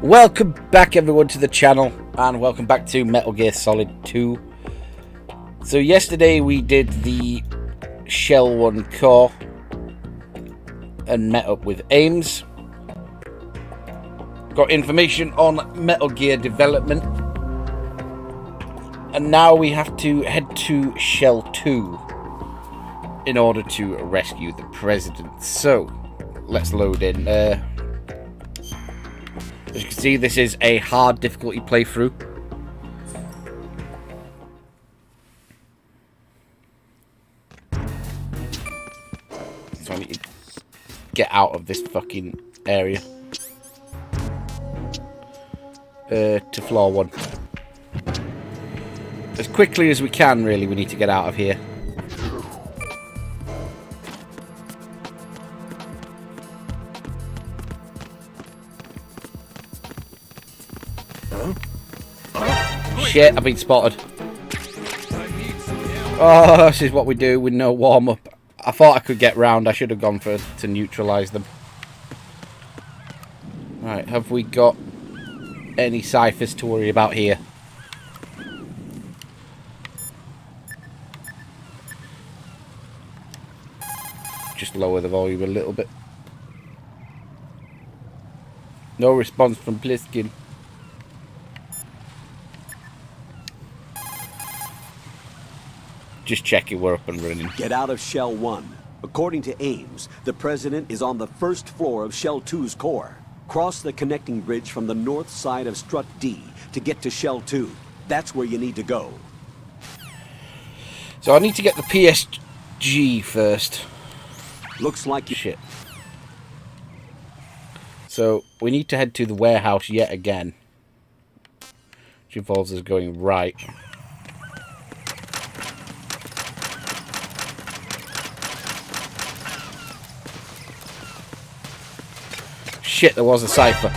Welcome back everyone to the channel, and welcome back to Metal Gear Solid 2. So yesterday we did the Shell 1 core and met up with Ames. Got information on Metal Gear development. And now we have to head to Shell 2 in order to rescue the President. So, let's load in. As you can see, this is a hard difficulty playthrough. So I need to get out of this fucking area. To floor 1. As quickly as we can, really, we need to get out of here. Shit, I've been spotted. Oh, this is what we do with no warm-up. I thought I could get round. I should have gone to neutralise them. Right, have we got any ciphers to worry about here? Just lower the volume a little bit. No response from Pliskin. Just checking we're up and running. Get out of Shell 1. According to Ames, the President is on the first floor of Shell 2's core. Cross the connecting bridge from the north side of Strut D to get to Shell 2. That's where you need to go. So I need to get the PSG first. Looks like you... Shit. So we need to head to the warehouse yet again. Which involves us going right. Shit, there was a cipher.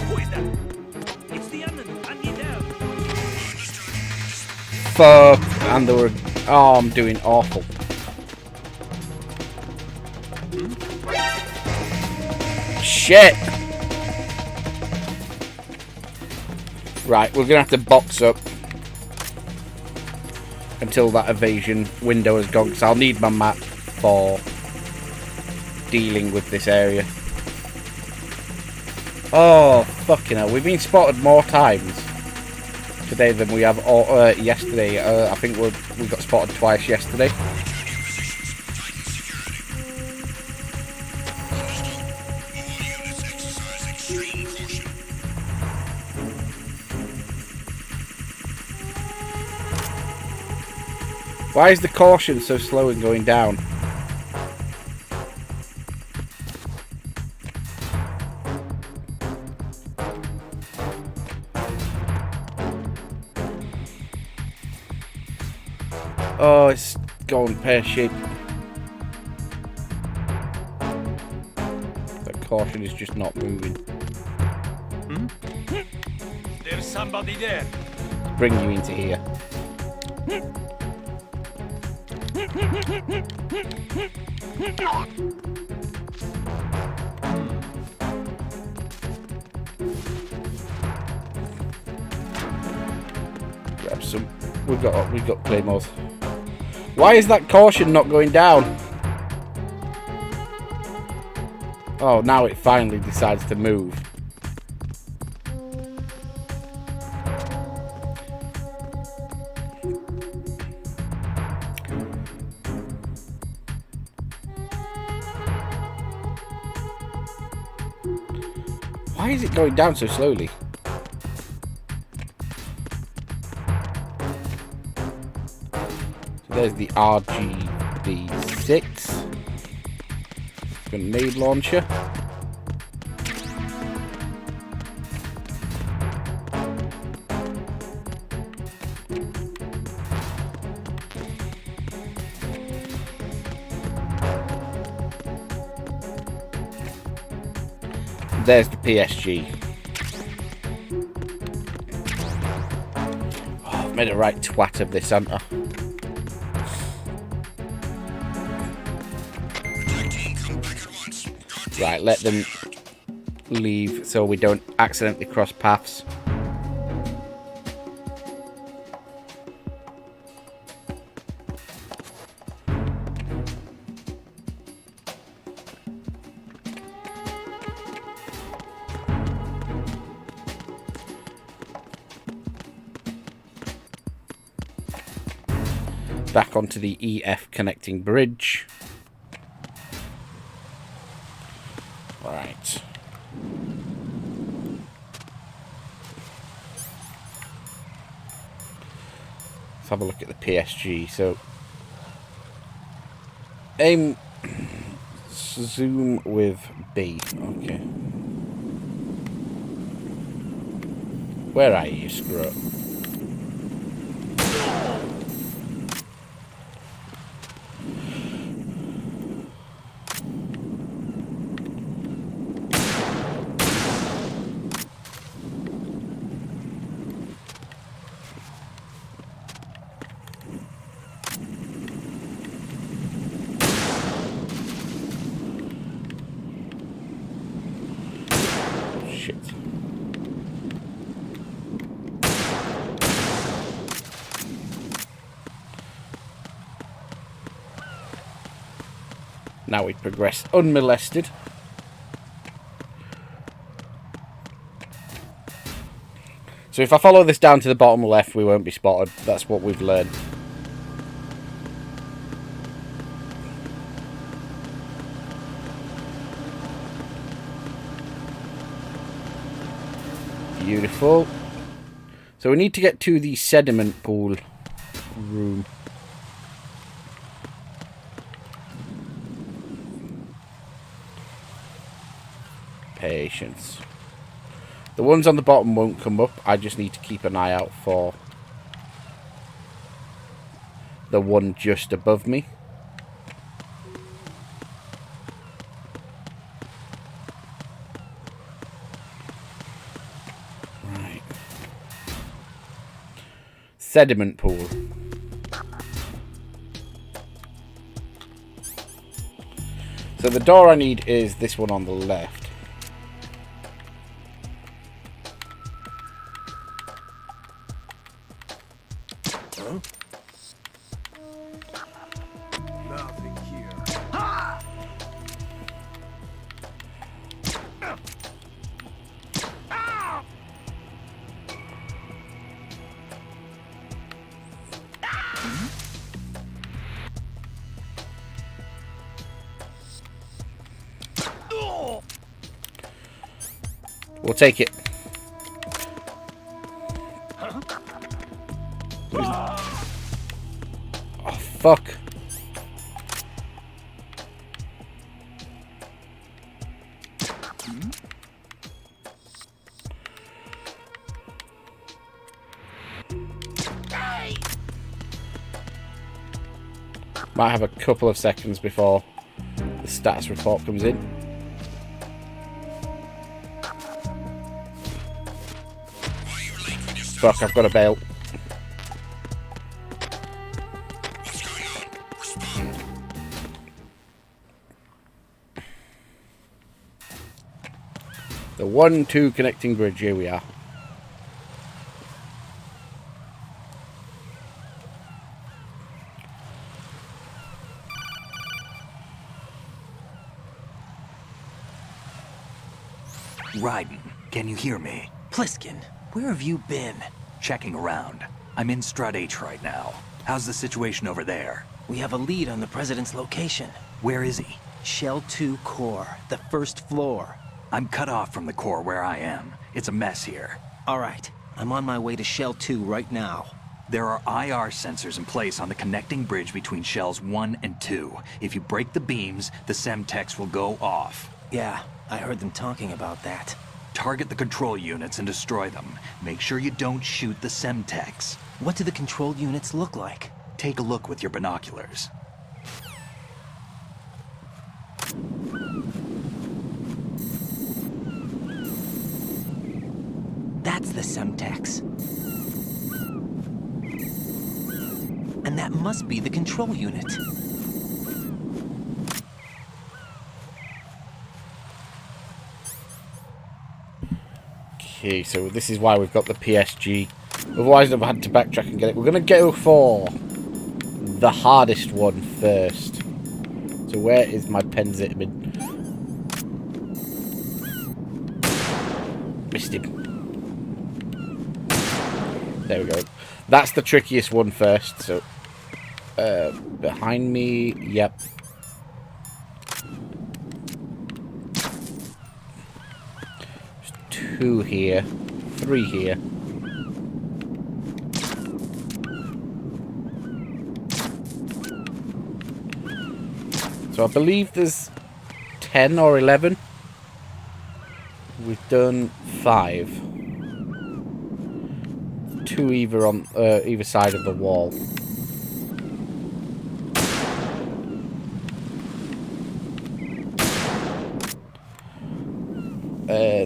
Fuck. And there were... Oh, I'm doing awful. Shit. Right, we're gonna have to box up until that evasion window is gone, because I'll need my map for dealing with this area. Oh, fucking hell. We've been spotted more times today than we have yesterday. I think we got spotted twice yesterday. Why is the caution so slow in going down? Oh, it's going pear-shaped. The caution is just not moving. There's somebody there. Bring you into here. Grab some. We've got claymores. Why is that caution not going down? Oh, now it finally decides to move. Why is it going down so slowly? There's the RGB6 grenade launcher. There's the PSG. Oh, I've made a right twat of this, haven't I? Right, let them leave so we don't accidentally cross paths. Back onto the EF connecting bridge. Right. Let's have a look at the PSG. So, aim, zoom with B. Okay. Where are you, Strut? Shit. Now we progress unmolested. So if I follow this down to the bottom left, we won't be spotted. That's what we've learned. Beautiful. So we need to get to the sediment pool room. Patience. The ones on the bottom won't come up. I just need to keep an eye out for the one just above me. Right. Sediment pool. So the door I need is this one on the left. Nothing here. We'll take it. Oh, fuck. Might have a couple of seconds before the status report comes in. Fuck, I've got to bail. The 1-2 connecting bridge, here we are. Raiden, can you hear me? Pliskin, where have you been? Checking around. I'm in Strut H right now. How's the situation over there? We have a lead on the president's location. Where is he? Shell 2 core, the first floor. I'm cut off from the core where I am. It's a mess here. All right, I'm on my way to Shell 2 right now. There are IR sensors in place on the connecting bridge between Shells 1 and 2. If you break the beams, the Semtex will go off. Yeah, I heard them talking about that. Target the control units and destroy them. Make sure you don't shoot the Semtex. What do the control units look like? Take a look with your binoculars. That's the Semtex. And that must be the control unit. Okay, so this is why we've got the PSG. Otherwise, I've had to backtrack and get it. We're going to go for the hardest one first. So where is my Penzitamin? Missed him. There we go. That's the trickiest one first. So, behind me, yep. There's 2 here, 3 here. So I believe there's 10 or 11. We've done 5. 2 either on either side of the wall.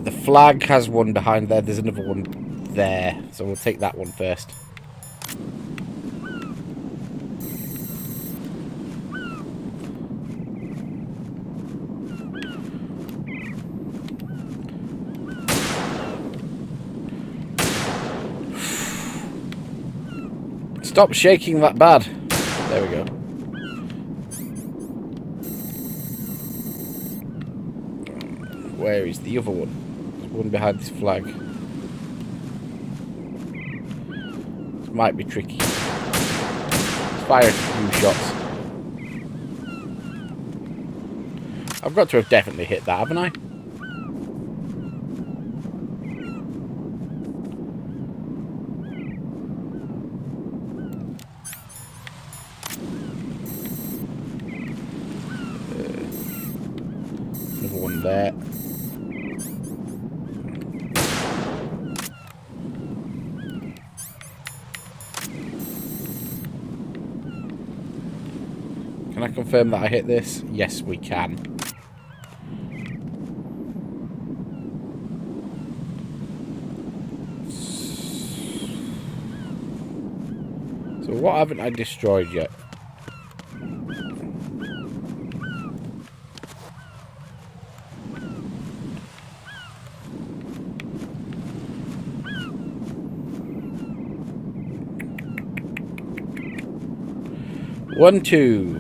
The flag has one behind there. There's another one there. So we'll take that one first. Stop shaking that bad. There we go. Where is the other one? There's one behind this flag. This might be tricky. Let's fire a few shots. I've got to have definitely hit that, haven't I? There. Can I confirm that I hit this? Yes, we can. So what haven't I destroyed yet? One, 2,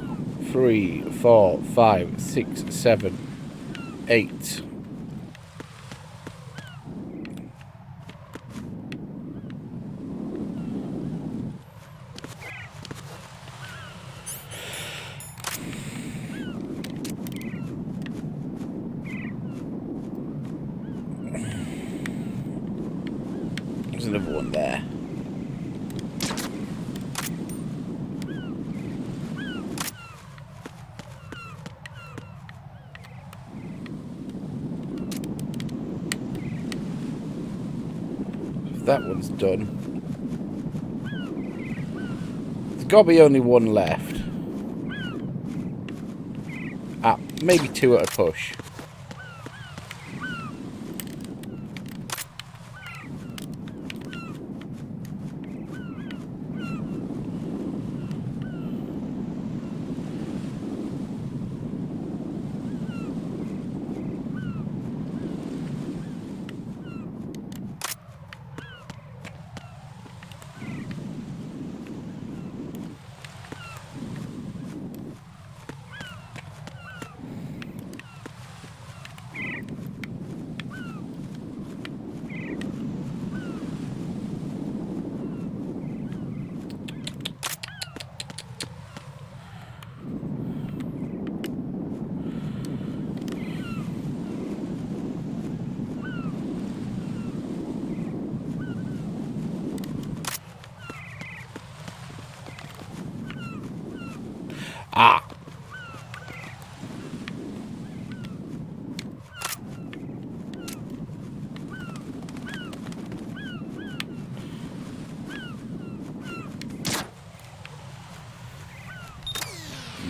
3, 4, 5, 6, 7, 8. There's another one there. That one's done. There's got to be only one left. Ah, maybe 2 at a push. Ah.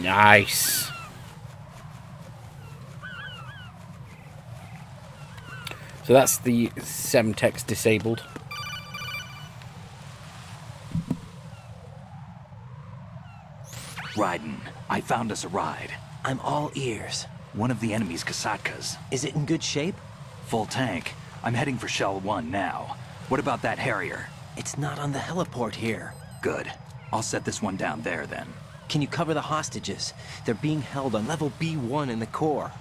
Nice. So that's the Semtex disabled. Raiden, I found us a ride. I'm all ears. One of the enemy's Kasatkas. Is it in good shape? Full tank. I'm heading for Shell 1 now. What about that Harrier? It's not on the heliport here. Good. I'll set this one down there then. Can you cover the hostages? They're being held on level B1 in the core.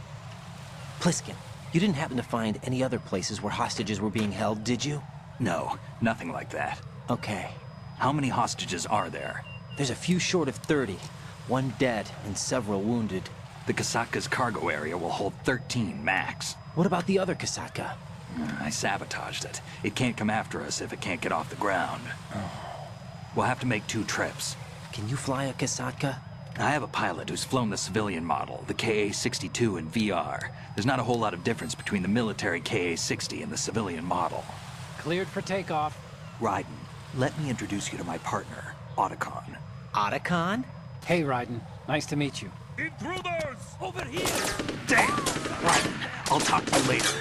Pliskin, you didn't happen to find any other places where hostages were being held, did you? No, nothing like that. Okay. How many hostages are there? There's a few short of 30. One dead and several wounded. The Kasatka's cargo area will hold 13 max. What about the other Kasaka? I sabotaged it. It can't come after us if it can't get off the ground. We'll have to make 2 trips. Can you fly a Kasaka? I have a pilot who's flown the civilian model, the KA-62 in VR. There's not a whole lot of difference between the military KA-60 and the civilian model. Cleared for takeoff. Raiden, let me introduce you to my partner, Otacon. Otacon? Hey, Raiden. Nice to meet you. Intruders! Over here! Damn! Raiden, I'll talk to you later.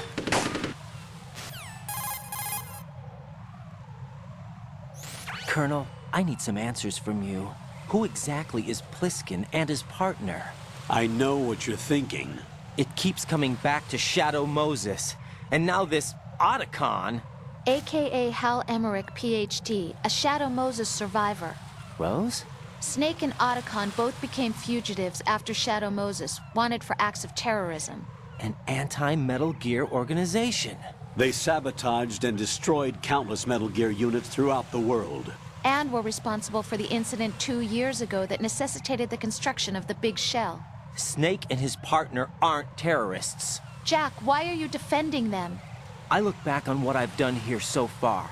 Colonel, I need some answers from you. Who exactly is Pliskin and his partner? I know what you're thinking. It keeps coming back to Shadow Moses. And now this Otacon. AKA Hal Emmerich, PhD, a Shadow Moses survivor. Rose? Snake and Otacon both became fugitives after Shadow Moses, wanted for acts of terrorism. An anti-Metal Gear organization. They sabotaged and destroyed countless Metal Gear units throughout the world. And were responsible for the incident 2 years ago that necessitated the construction of the Big Shell. Snake and his partner aren't terrorists. Jack, why are you defending them? I look back on what I've done here so far,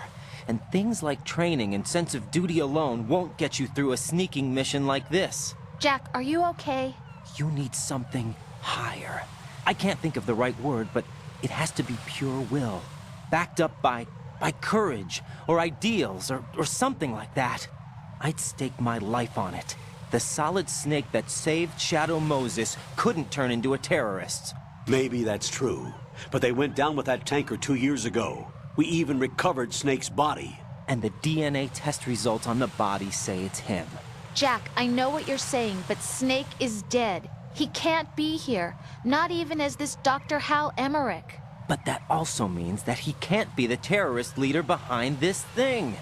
and things like training and sense of duty alone won't get you through a sneaking mission like this. Jack, are you okay? You need something higher. I can't think of the right word, but it has to be pure will, backed up by courage, or ideals, or something like that. I'd stake my life on it. The solid snake that saved Shadow Moses couldn't turn into a terrorist. Maybe that's true, but they went down with that tanker 2 years ago. We even recovered Snake's body. And the DNA test results on the body say it's him. Jack, I know what you're saying, but Snake is dead. He can't be here, not even as this Dr. Hal Emmerich. But that also means that he can't be the terrorist leader behind this thing.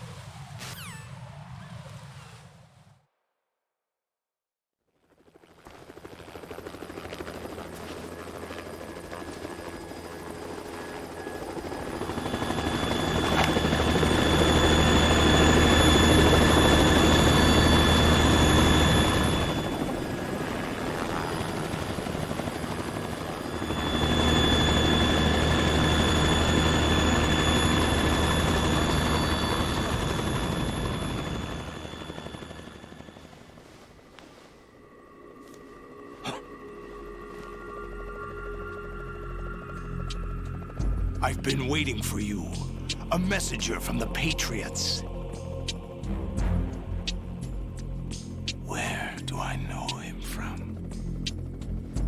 I've been waiting for you. A messenger from the Patriots. Where do I know him from?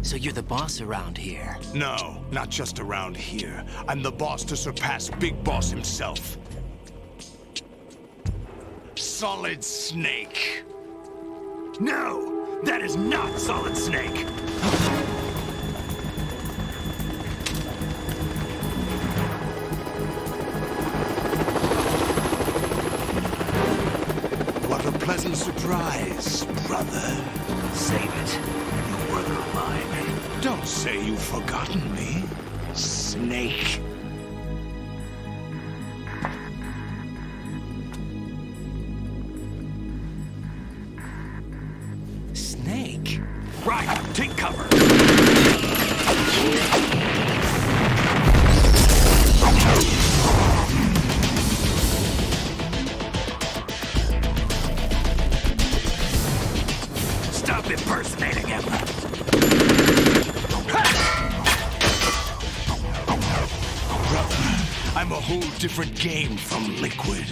So you're the boss around here? No, not just around here. I'm the boss to surpass Big Boss himself. Solid Snake. No, that is not Solid Snake. What a pleasant surprise, brother. Save it. You're brother of mine. Don't say you've forgotten me, Snake. Snake? Right, take cover. Stop impersonating him. Brother, I'm a whole different game from Liquid.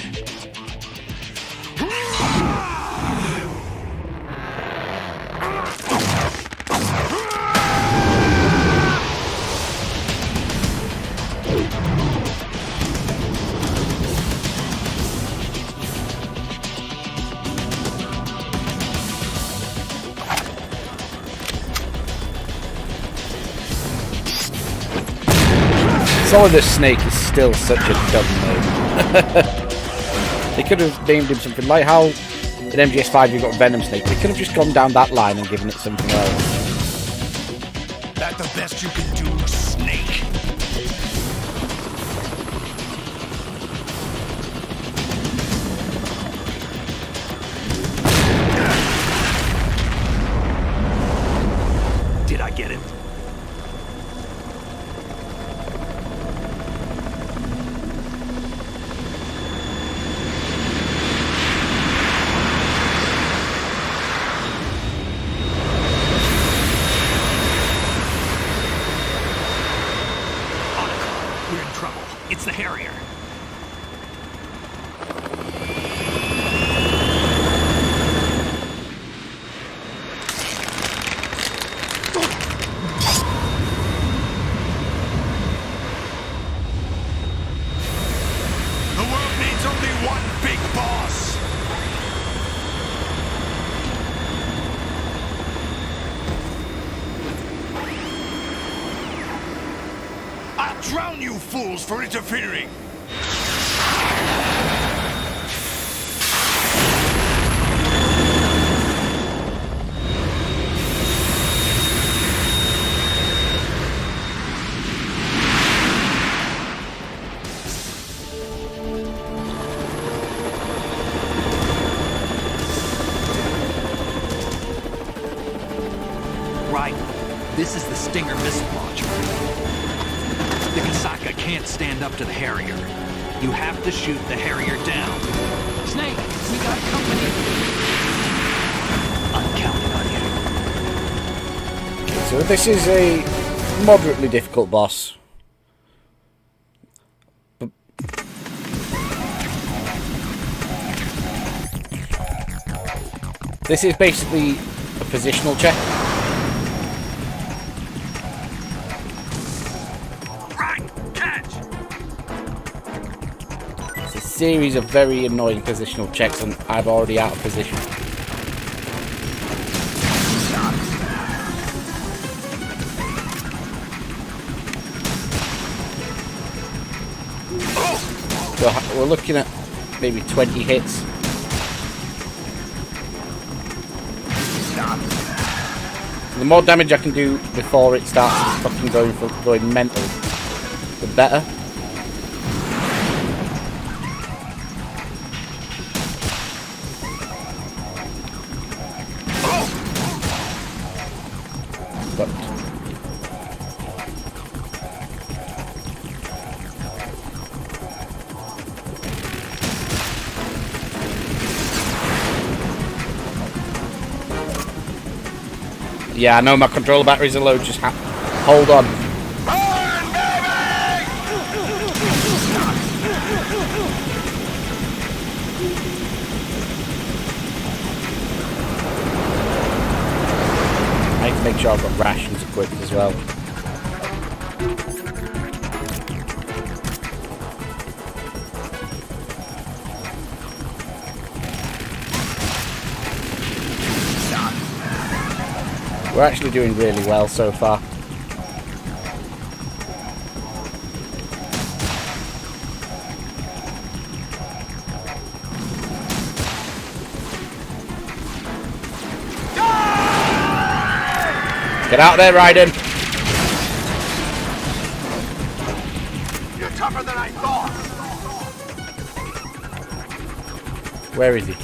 Solidus Snake is still such a dumb name. They could have named him something like how in MGS5 you've got Venom Snake. They could have just gone down that line and given it something else. That the best you can do, Snake? Did I get it? Otacon, we're in trouble. It's the Harrier. The world needs only one big boss. I'll drown you fools for interfering. Right. This is the Stinger missile launcher. The Kasaka can't stand up to the Harrier. You have to shoot the Harrier down. Snake, we got company. I'm counting on you. So this is a moderately difficult boss. But this is basically a positional check. Right, catch. It's a series of very annoying positional checks and I'm already out of position. So we're looking at maybe 20 hits. The more damage I can do before it starts fucking going mental, the better. But yeah, I know my controller batteries are low, just hold on. I need to make sure I've got rations equipped as well. We're actually doing really well so far. Get out there, Raiden! You're tougher than I thought. Where is he?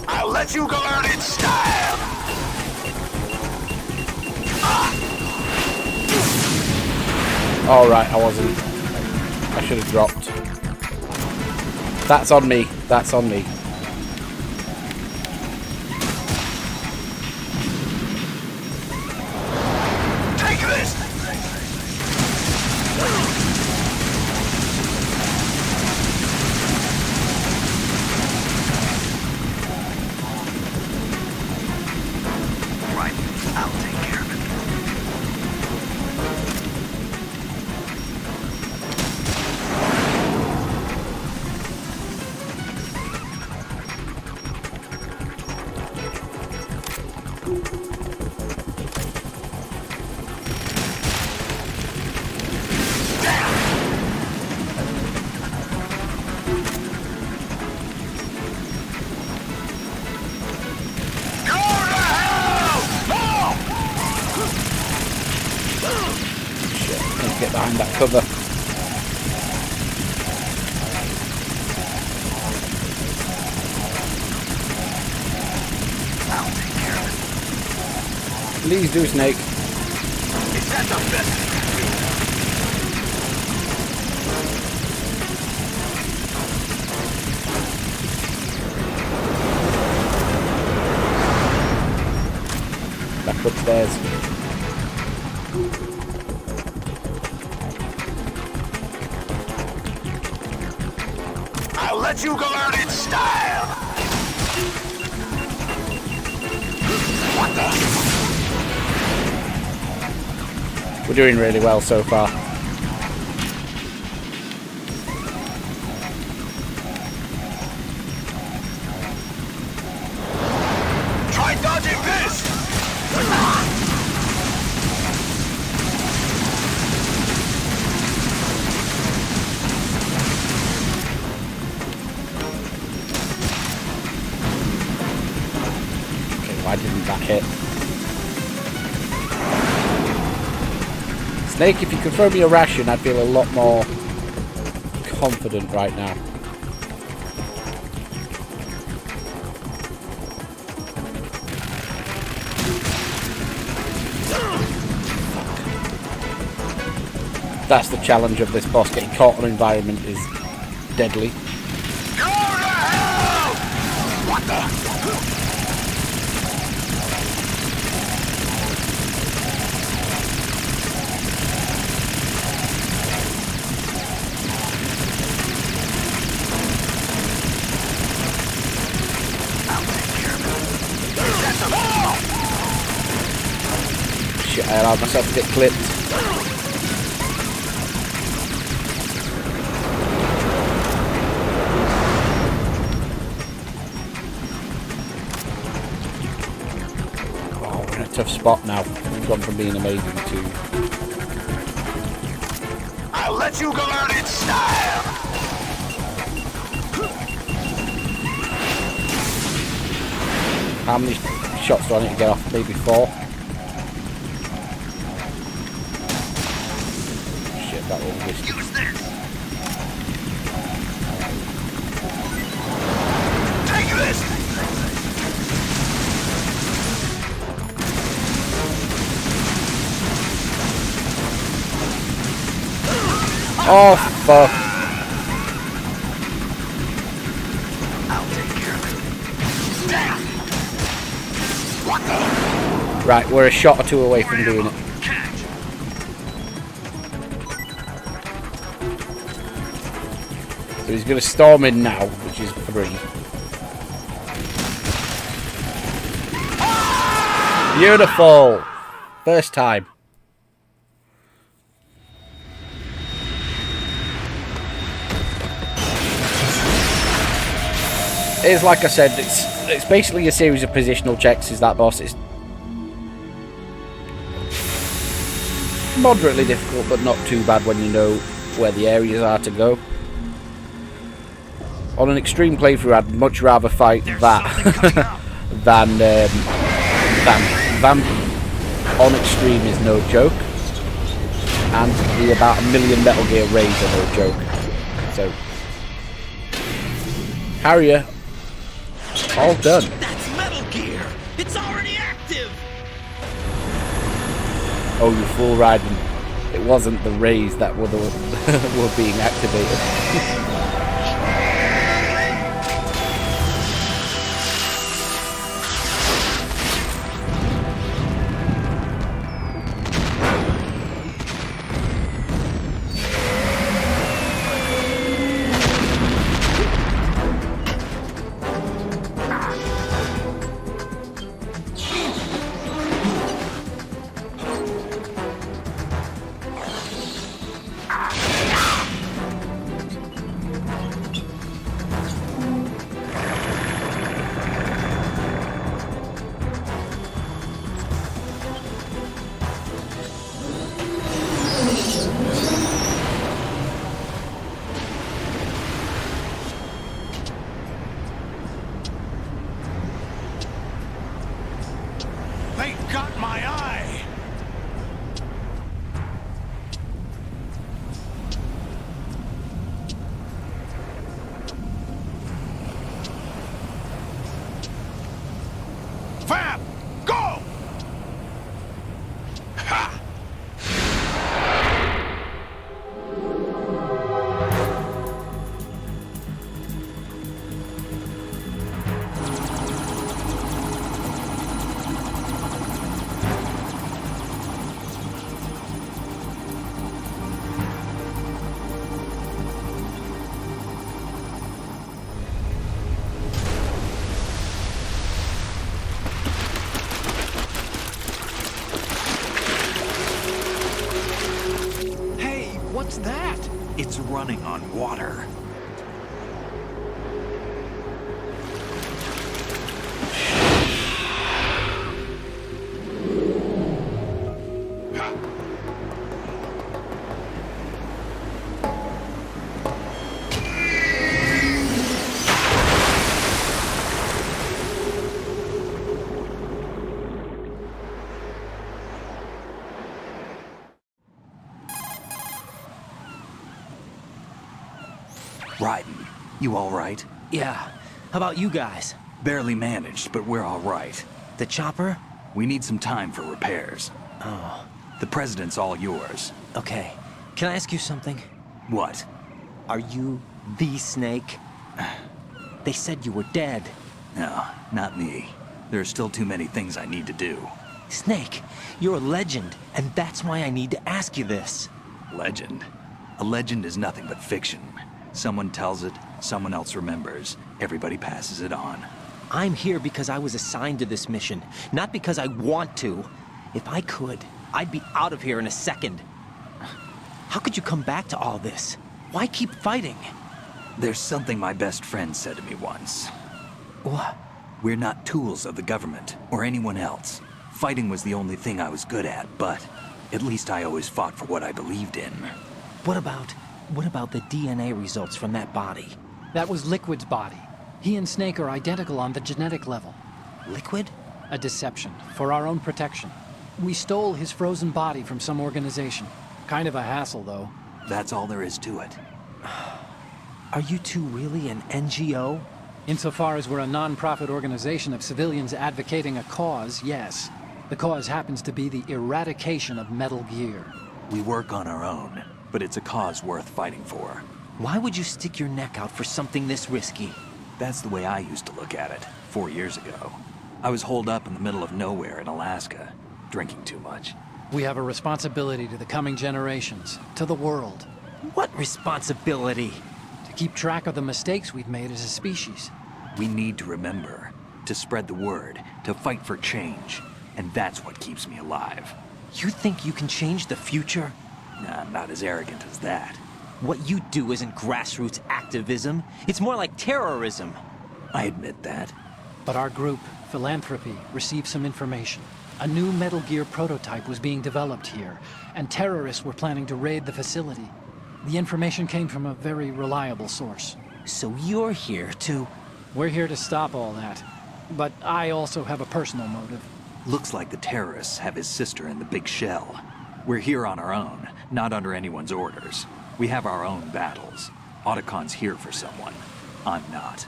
I'll let you go out in style. Alright, I wasn't. I should have dropped. That's on me. That's on me. Take this. Right. I'll take care of it. Let's get behind that cover. Please do, Snake. Is that the best? Back upstairs. I'll let you go out in style. What the? We're doing really well so far. Try dodging this. Okay, why didn't that hit? Snake, if you could throw me a ration, I'd feel a lot more confident right now. That's the challenge of this boss. Getting caught on environment is deadly. Go to hell! What the? Shit, I allowed myself to get clipped. Oh, we're in a tough spot now. We've gone from being amazing to... I'll let you go out in style. How many shots do I need to get off? Maybe 4? Shit, that was risky. Use this. Take this. Oh, fuck. I'll take care of it. Damn. What the? Right, we're a shot or 2 away from doing it. Catch. So he's going to storm in now, which is 3. Beautiful! First time. It's like I said, it's basically a series of positional checks. Is that boss? It's moderately difficult, but not too bad when you know where the areas are to go. On an extreme playthrough, I'd much rather fight that than Vamp. On extreme is no joke, and the about 1 million Metal Gear raids are no joke. So, Harrier. All done. That's Metal Gear! It's already active! Oh, you fool, Raiden. It wasn't the rays that were being activated. What's that? It's running on water. Raiden, you all right? Yeah. How about you guys? Barely managed, but we're all right. The chopper? We need some time for repairs. Oh, The president's all yours. okay. Can I ask you something? What? Are you the Snake? They said you were dead. No, not me. There are still too many things I need to do. Snake, you're a legend, and that's why I need to ask you this. Legend? A legend is nothing but fiction. Someone tells it, someone else remembers. Everybody passes it on. I'm here because I was assigned to this mission, not because I want to. If I could, I'd be out of here in a second. How could you come back to all this? Why keep fighting? There's something my best friend said to me once. What? We're not tools of the government or anyone else. Fighting was the only thing I was good at, but at least I always fought for what I believed in. What about the DNA results from that body? That was Liquid's body. He and Snake are identical on the genetic level. Liquid? A deception, for our own protection. We stole his frozen body from some organization. Kind of a hassle, though. That's all there is to it. Are you two really an NGO? Insofar as we're a non-profit organization of civilians advocating a cause, yes. The cause happens to be the eradication of Metal Gear. We work on our own, but it's a cause worth fighting for. Why would you stick your neck out for something this risky? That's the way I used to look at it, 4 years ago. I was holed up in the middle of nowhere in Alaska, drinking too much. We have a responsibility to the coming generations, to the world, What responsibility? to keep track of the mistakes we've made as a species. We need to remember, to spread the word, to fight for change. And that's what keeps me alive. You think you can change the future? Nah, I'm not as arrogant as that. What you do isn't grassroots activism. It's more like terrorism. I admit that. But our group, Philanthropy, received some information. A new Metal Gear prototype was being developed here, and terrorists were planning to raid the facility. The information came from a very reliable source. So you're here to... We're here to stop all that. But I also have a personal motive. Looks like the terrorists have his sister in the big shell. We're here on our own, not under anyone's orders. We have our own battles. Otacon's here for someone. I'm not.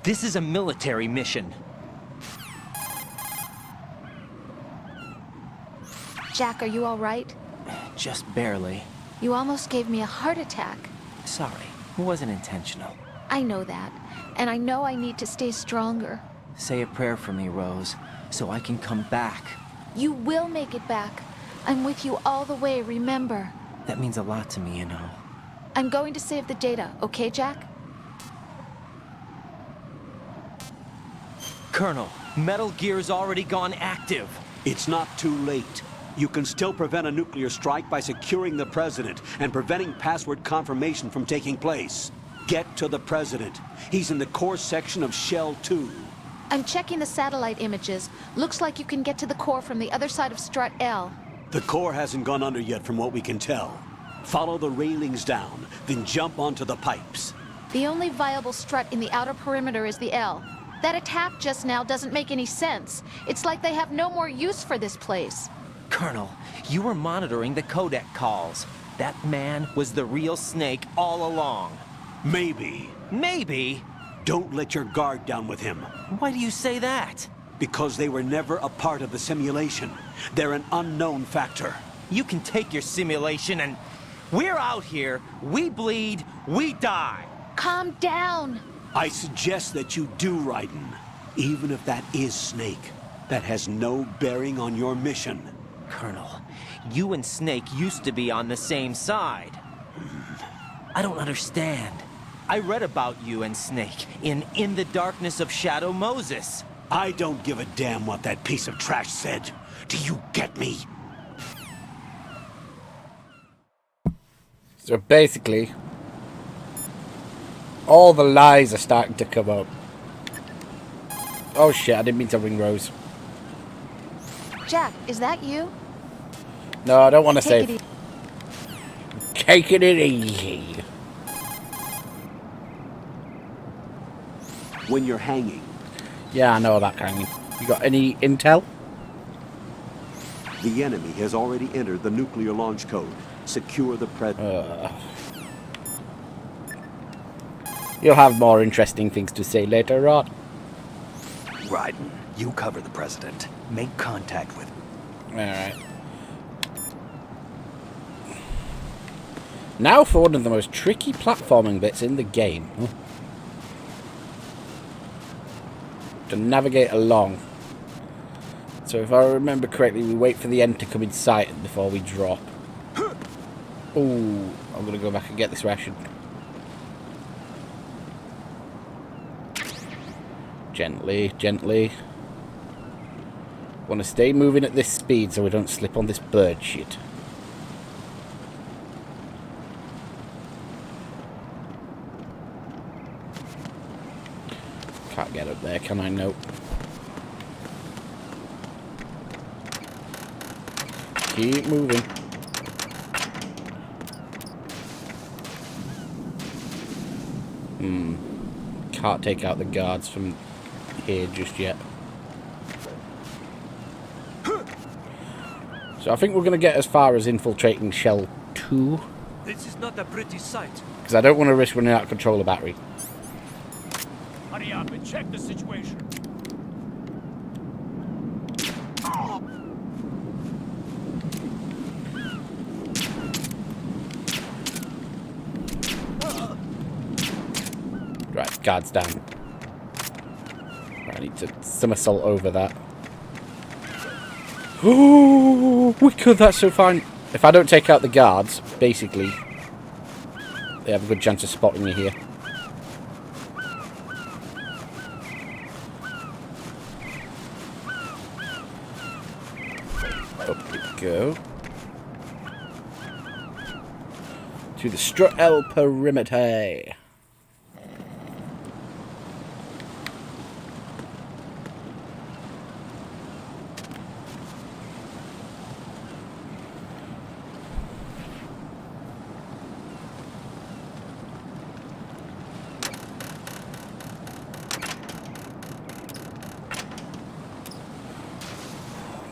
This is a military mission. Jack, are you all right? Just barely. You almost gave me a heart attack. Sorry, it wasn't intentional. I know that, and I know I need to stay stronger. Say a prayer for me, Rose, so I can come back. You will make it back. I'm with you all the way, remember. That means a lot to me, you know. I'm going to save the data, okay, Jack? Colonel, Metal Gear's already gone active. It's not too late. You can still prevent a nuclear strike by securing the president and preventing password confirmation from taking place. Get to the president. He's in the core section of Shell 2. I'm checking the satellite images. Looks like you can get to the core from the other side of Strut L. The core hasn't gone under yet from what we can tell. Follow the railings down, then jump onto the pipes. The only viable strut in the outer perimeter is the L. That attack just now doesn't make any sense. It's like they have no more use for this place. Colonel, you were monitoring the codec calls. That man was the real Snake all along. Maybe. Maybe? Don't let your guard down with him. Why do you say that? Because they were never a part of the simulation. They're an unknown factor. You can take your simulation and... We're out here, we bleed, we die. Calm down. I suggest that you do, Raiden. Even if that is Snake. That has no bearing on your mission. Colonel, you and Snake used to be on the same side. I don't understand. I read about you and Snake in the Darkness of Shadow Moses. I don't give a damn what that piece of trash said. Do you get me? So basically, all the lies are starting to come up. Oh shit, I didn't mean to ring Rose. Jack, is that you? No, I don't want to Take save. it Taking it easy. When you're hanging, Yeah, I know about hanging. You got any intel? the enemy has already entered the nuclear launch code. Secure the You'll have more interesting things to say later on. Raiden, you cover the president. Make contact with him. Alright. Now for one of the most tricky platforming bits in the game. To navigate along. So if I remember correctly, we wait for the end to come in sight before we drop. Ooh, I'm gonna go back and get this ration. Gently, gently. Want to stay moving at this speed so we don't slip on this bird shit. Can't get up there, can I? Nope. Keep moving. Can't take out the guards from here just yet. So I think we're going to get as far as infiltrating Shell 2. This is not a pretty sight. Because I don't want to risk running out of control of battery. Hurry up and check the situation. Right, guards down. Right, I need to somersault over that. Oh, we could. That's so fine. If I don't take out the guards, basically, they have a good chance of spotting me here. Up we go. To the Strut perimeter.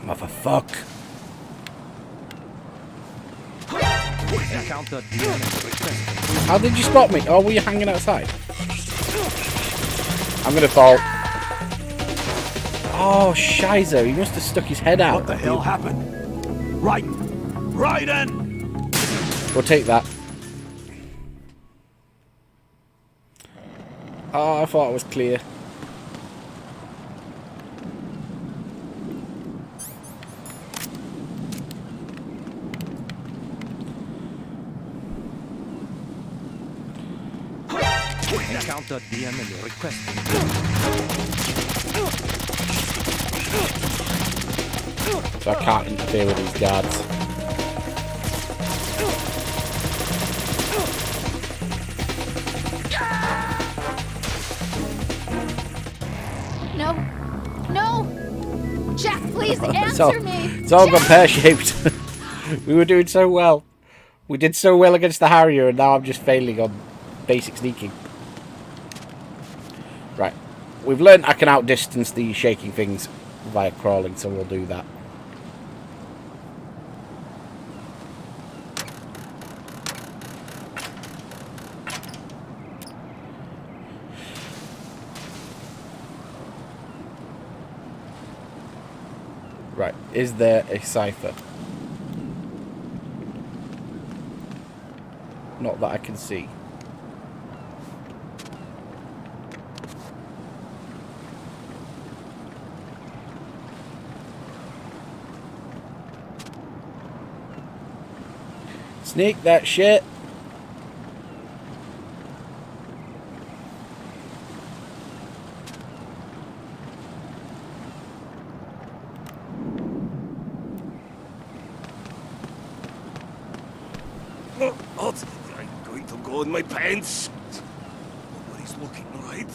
Motherfuck. How did you spot me? Oh, were you hanging outside? I'm gonna fall. Oh, Shizer, he must have stuck his head out. What the hell happened? Raiden! Raiden! We'll take that. Oh, I thought it was clear. Encountered the enemy requesting. So I can't interfere with these guards. No. No! Jack, please answer me! It's all Jack! gone pear-shaped. We were doing so well. We did so well against the Harrier, and now I'm just failing on basic sneaking. Right. We've learned I can outdistance the shaking things via crawling, so we'll do that. Right. Is there a cipher? Not that I can see. Sneak that shit. going to go in my pants. Nobody's looking, right?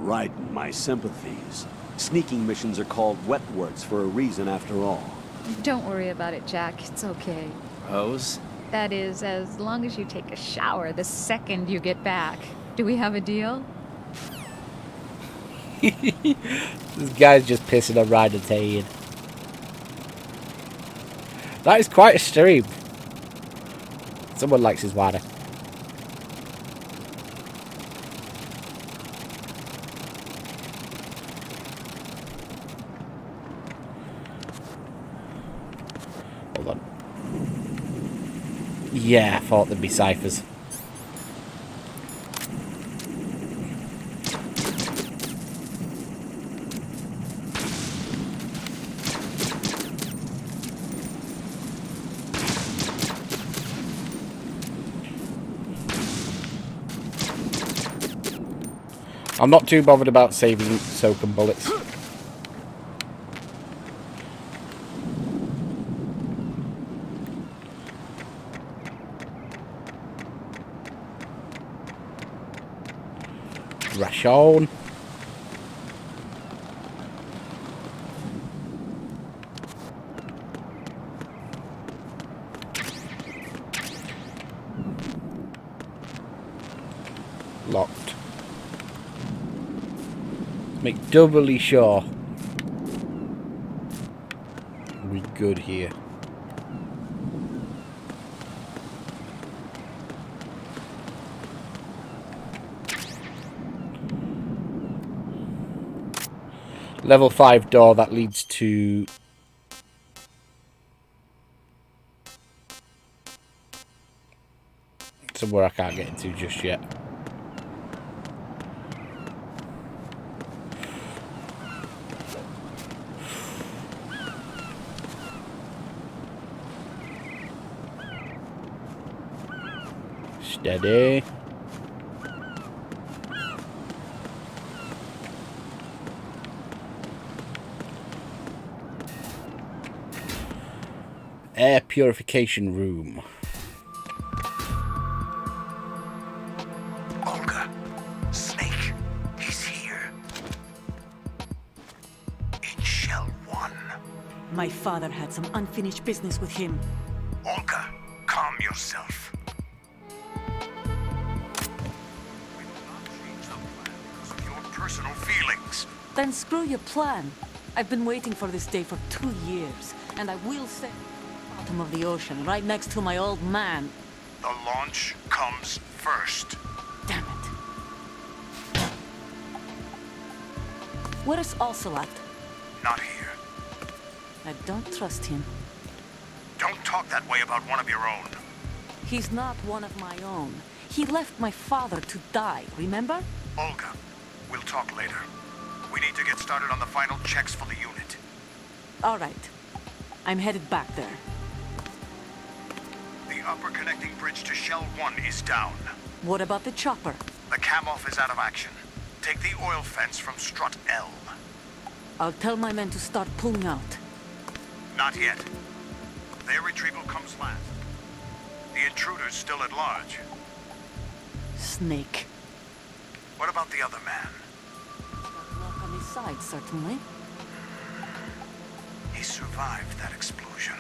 Raiden, my sympathies. Sneaking missions are called wet works for a reason after all. Don't worry about it, Jack. It's okay. Rose? That is, as long as you take a shower the second you get back. Do we have a deal? This guy's just pissing on Raiden's head. That is quite a stream. Someone likes his water. Hold on. Yeah, I thought there'd be ciphers. I'm not too bothered about saving soaking bullets. Rush on. Locked. Make doubly sure we're good here. Level 5 door that leads to somewhere I can't get into just yet. Steady. Air purification room. Olga, Snake, he's here. In Shell 1. My father had some unfinished business with him. Olga, calm yourself. We will not change the plan because of your personal feelings. Then screw your plan. I've been waiting for this day for 2 years, and I will say... bottom of the ocean, right next to my old man. The launch comes first. Damn it. Where is Ocelot? Not here. I don't trust him. Don't talk that way about one of your own. He's not one of my own. He left my father to die, remember? Olga, we'll talk later. We need to get started on the final checks for the unit. All right. I'm headed back there. The upper connecting bridge to Shell 1 is down. What about the chopper? The cam-off is out of action. Take the oil fence from Strut L. I'll tell my men to start pulling out. Not yet. Their retrieval comes last. The intruder's still at large. Snake. What about the other man? Luck on his side, certainly. He survived that explosion.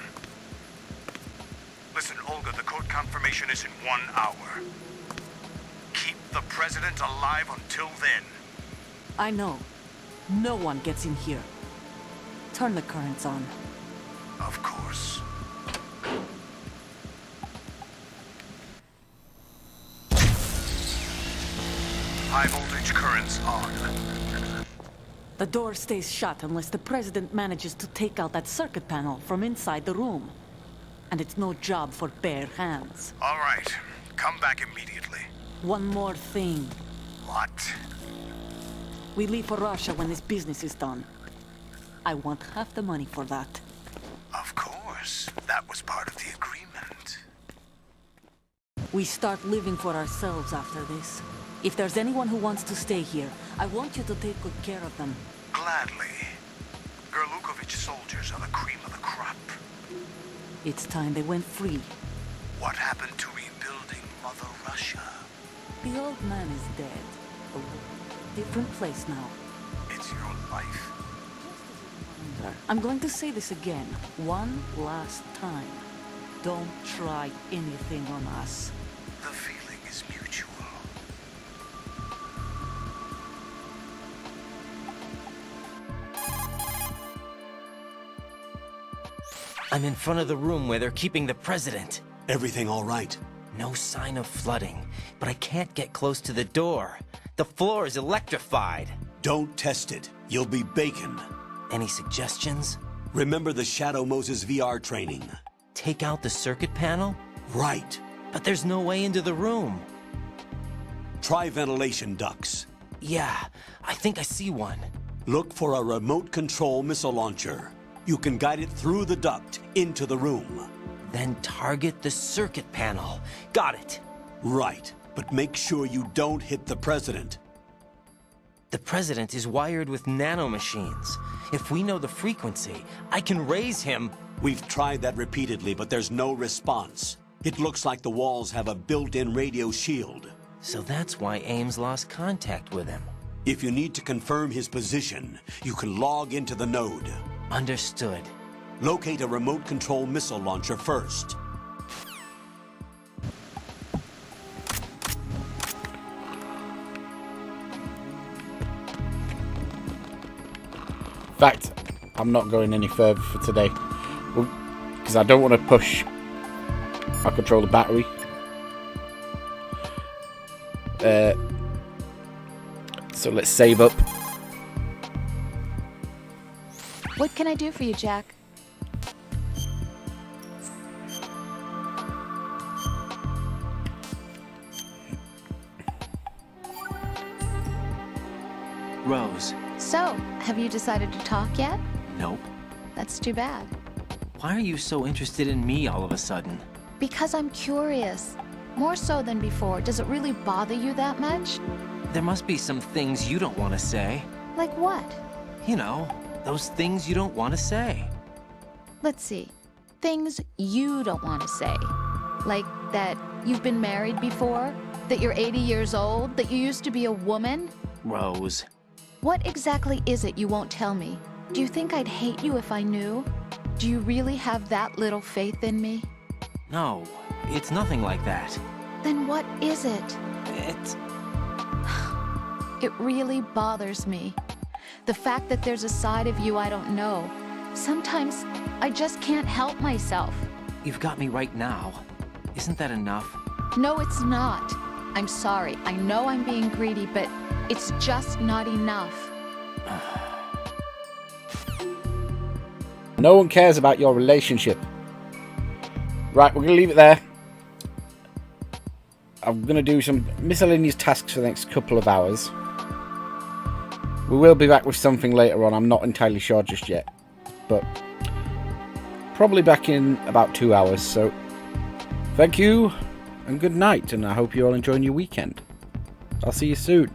Listen, Olga, the code confirmation is in 1 hour. Keep the president alive until then. I know. No one gets in here. Turn the currents on. Of course. High voltage currents on. The door stays shut unless the president manages to take out that circuit panel from inside the room. And it's no job for bare hands. All right. Come back immediately. One more thing. What? We leave for Russia when this business is done. I want half the money for that. Of course. That was part of the agreement. We start living for ourselves after this. If there's anyone who wants to stay here, I want you to take good care of them. Gladly. Gerlukovich soldiers are the cream of the crop. It's time they went free. What happened to rebuilding Mother Russia? The old man is dead. A different place now. It's your life. I'm going to say this again, one last time. Don't try anything on us. The feeling is mutual. I'm in front of the room where they're keeping the president. Everything all right? No sign of flooding, but I can't get close to the door. The floor is electrified. Don't test it. You'll be bacon. Any suggestions? Remember the Shadow Moses VR training? Take out the circuit panel? Right. But there's no way into the room. Try ventilation ducts. Yeah, I think I see one. Look for a remote control missile launcher. You can guide it through the duct into the room. Then target the circuit panel. Got it. Right, but make sure you don't hit the president. The president is wired with nanomachines. If we know the frequency, I can raise him. We've tried that repeatedly, but there's no response. It looks like the walls have a built-in radio shield. So that's why Ames lost contact with him. If you need to confirm his position, you can log into the node. Understood. Locate a remote control missile launcher first. In fact, I'm not going any further for today because I don't want to push our controller battery. So let's save up. What can I do for you, Jack? Rose. So, have you decided to talk yet? Nope. That's too bad. Why are you so interested in me all of a sudden? Because I'm curious. More so than before. Does it really bother you that much? There must be some things you don't want to say. Like what? You know, those things you don't want to say. Let's see. Things you don't want to say. Like that you've been married before? That you're 80 years old? That you used to be a woman? Rose. What exactly is it you won't tell me? Do you think I'd hate you if I knew? Do you really have that little faith in me? No, it's nothing like that. Then what is it? It's... It really bothers me. The fact that there's a side of you I don't know. Sometimes I just can't help myself. You've got me right now. Isn't that enough? No, it's not. I'm sorry. I know I'm being greedy, but it's just not enough. No one cares about your relationship. Right, we're going to leave it there. I'm going to do some miscellaneous tasks for the next couple of hours. We will be back with something later on. I'm not entirely sure just yet. But probably back in about 2 hours. So thank you and good night. And I hope you're all enjoying your weekend. I'll see you soon.